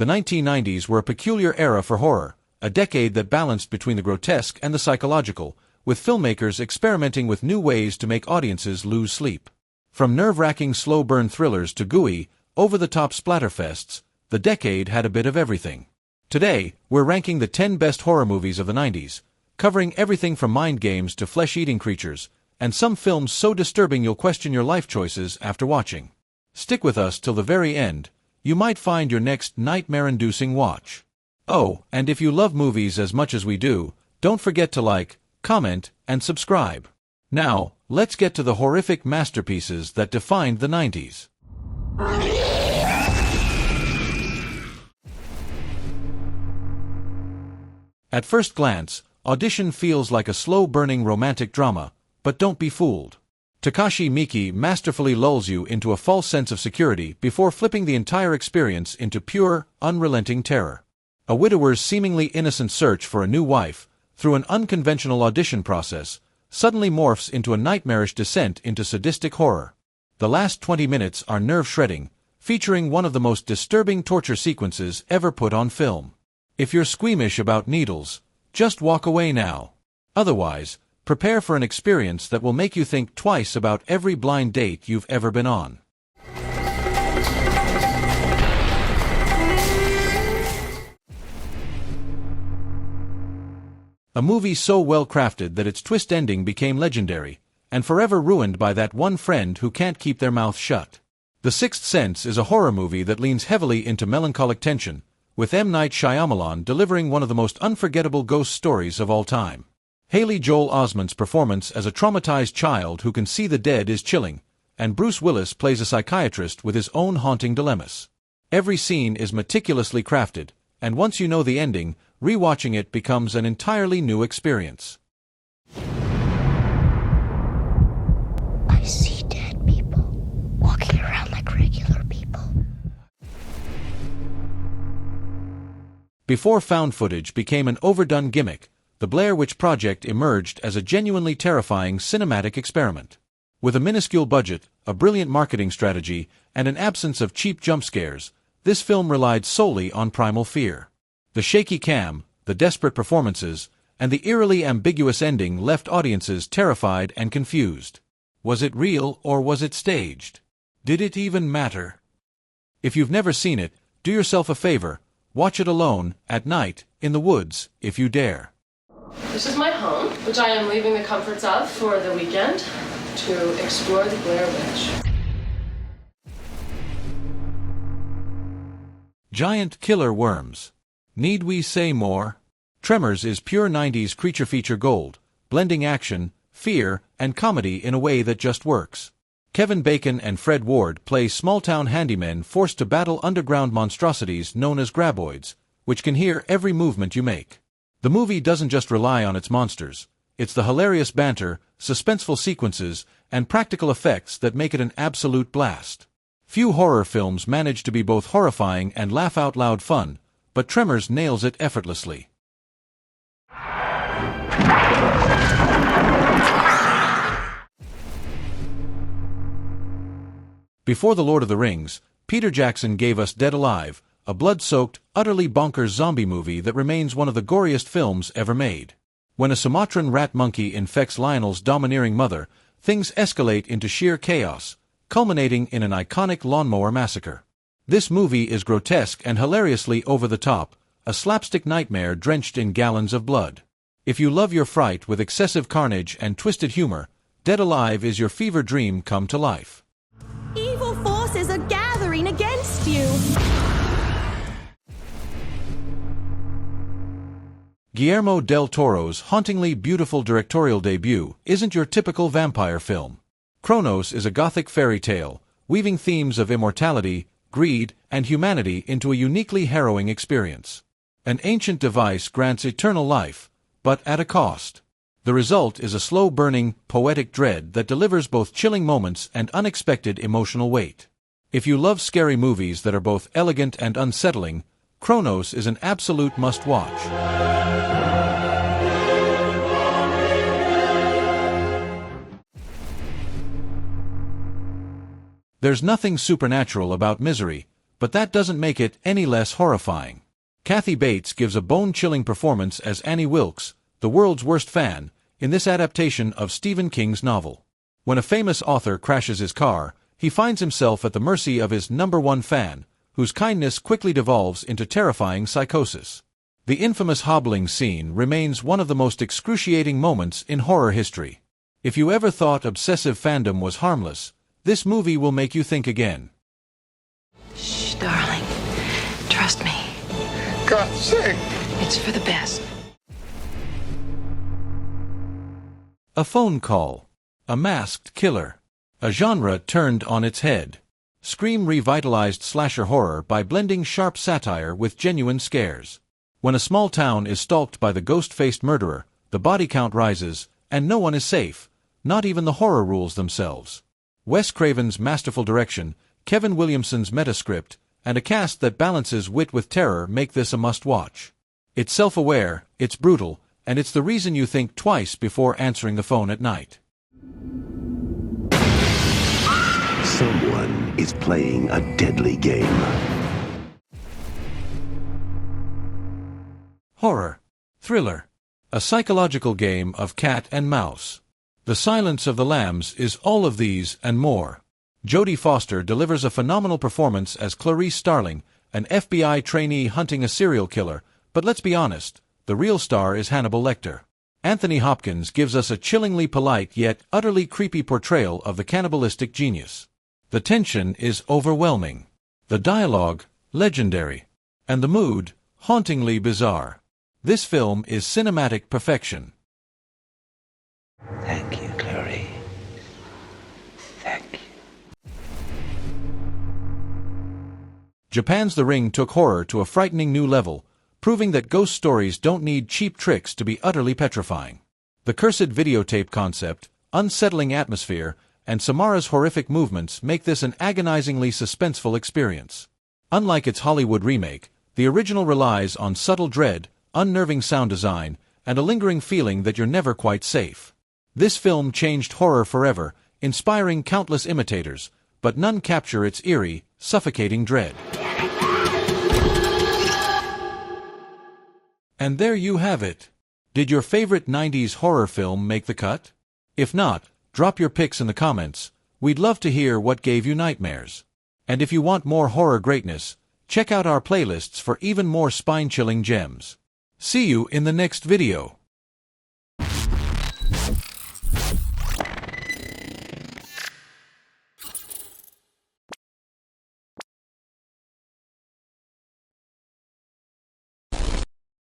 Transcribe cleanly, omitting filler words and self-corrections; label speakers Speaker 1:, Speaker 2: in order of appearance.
Speaker 1: The 1990s were a peculiar era for horror, a decade that balanced between the grotesque and the psychological, with filmmakers experimenting with new ways to make audiences lose sleep. From nerve-wracking slow-burn thrillers to gooey, over-the-top splatterfests, the decade had a bit of everything. Today, we're ranking the 10 best horror movies of the 90s, covering everything from mind games to flesh-eating creatures, and some films so disturbing you'll question your life choices after watching. Stick with us till the very end. You might find your next nightmare-inducing watch. Oh, and if you love movies as much as we do, don't forget to like, comment, and subscribe. Now, let's get to the horrific masterpieces that defined the 90s. At first glance, Audition feels like a slow-burning romantic drama, but don't be fooled. Takashi Miike masterfully lulls you into a false sense of security before flipping the entire experience into pure, unrelenting terror. A widower's seemingly innocent search for a new wife, through an unconventional audition process, suddenly morphs into a nightmarish descent into sadistic horror. The last 20 minutes are nerve-shredding, featuring one of the most disturbing torture sequences ever put on film. If you're squeamish about needles, just walk away now. Otherwise, prepare for an experience that will make you think twice about every blind date you've ever been on. A movie so well crafted that its twist ending became legendary, and forever ruined by that one friend who can't keep their mouth shut. The Sixth Sense is a horror movie that leans heavily into melancholic tension, with M. Night Shyamalan delivering one of the most unforgettable ghost stories of all time. Haley Joel Osment's performance as a traumatized child who can see the dead is chilling, and Bruce Willis plays a psychiatrist with his own haunting dilemmas. Every scene is meticulously crafted, and once you know the ending, rewatching it becomes an entirely new experience.
Speaker 2: I see dead people walking around like regular people.
Speaker 1: Before found footage became an overdone gimmick, the Blair Witch Project emerged as a genuinely terrifying cinematic experiment. With a minuscule budget, a brilliant marketing strategy, and an absence of cheap jump scares, this film relied solely on primal fear. The shaky cam, the desperate performances, and the eerily ambiguous ending left audiences terrified and confused. Was it real or was it staged? Did it even matter? If you've never seen it, do yourself a favor, watch it alone, at night, in the woods, if you dare.
Speaker 3: This is my home, which I am leaving the comforts of for the weekend to explore the Blair Witch.
Speaker 1: Giant killer worms. Need we say more? Tremors is pure 90s creature feature gold, blending action, fear, and comedy in a way that just works. Kevin Bacon and Fred Ward play small-town handymen forced to battle underground monstrosities known as graboids, which can hear every movement you make. The movie doesn't just rely on its monsters. It's the hilarious banter, suspenseful sequences, and practical effects that make it an absolute blast. Few horror films manage to be both horrifying and laugh-out-loud fun, but Tremors nails it effortlessly. Before The Lord of the Rings, Peter Jackson gave us Dead Alive, a blood-soaked, utterly bonkers zombie movie that remains one of the goriest films ever made. When a Sumatran rat monkey infects Lionel's domineering mother, things escalate into sheer chaos, culminating in an iconic lawnmower massacre. This movie is grotesque and hilariously over-the-top, a slapstick nightmare drenched in gallons of blood. If you love your fright with excessive carnage and twisted humor, Dead Alive is your fever dream come to life.
Speaker 4: Evil forces are gathering against you!
Speaker 1: Guillermo del Toro's hauntingly beautiful directorial debut isn't your typical vampire film. Cronos is a gothic fairy tale, weaving themes of immortality, greed, and humanity into a uniquely harrowing experience. An ancient device grants eternal life, but at a cost. The result is a slow-burning, poetic dread that delivers both chilling moments and unexpected emotional weight. If you love scary movies that are both elegant and unsettling, Cronos is an absolute must-watch. There's nothing supernatural about Misery, But that doesn't make it any less horrifying. Kathy Bates gives a bone-chilling performance as Annie Wilkes, the world's worst fan, in this adaptation of Stephen King's novel. When a famous author crashes his car, he finds himself at the mercy of his #1 fan, whose kindness quickly devolves into terrifying psychosis. The infamous hobbling scene remains one of the most excruciating moments in horror history. If you ever thought obsessive fandom was harmless, this movie will make you think again.
Speaker 5: Shh, darling. Trust me.
Speaker 6: God's sake!
Speaker 5: It's for the best.
Speaker 1: A phone call. A masked killer. A genre turned on its head. Scream revitalized slasher horror by blending sharp satire with genuine scares. When a small town is stalked by the ghost-faced murderer, the body count rises, and no one is safe, not even the horror rules themselves. Wes Craven's masterful direction, Kevin Williamson's metascript, and a cast that balances wit with terror make this a must-watch. It's self-aware, it's brutal, and it's the reason you think twice before answering the phone at night.
Speaker 7: Someone is playing a deadly game.
Speaker 1: Horror. Thriller. A psychological game of cat and mouse. The Silence of the Lambs is all of these and more. Jodie Foster delivers a phenomenal performance as Clarice Starling, an FBI trainee hunting a serial killer, but let's be honest, the real star is Hannibal Lecter. Anthony Hopkins gives us a chillingly polite yet utterly creepy portrayal of the cannibalistic genius. The tension is overwhelming. The dialogue, legendary. And the mood, hauntingly bizarre. This film is cinematic perfection.
Speaker 7: Thank you, Clarice. Thank you.
Speaker 1: Japan's The Ring took horror to a frightening new level, proving that ghost stories don't need cheap tricks to be utterly petrifying. The cursed videotape concept, unsettling atmosphere, and Samara's horrific movements make this an agonizingly suspenseful experience. Unlike its Hollywood remake, the original relies on subtle dread, unnerving sound design, and a lingering feeling that you're never quite safe. This film changed horror forever, inspiring countless imitators, but none capture its eerie, suffocating dread. And there you have it. Did your favorite 90s horror film make the cut? If not, drop your pics in the comments. We'd love to hear what gave you nightmares. And if you want more horror greatness, check out our playlists for even more spine-chilling gems. See you in the next video.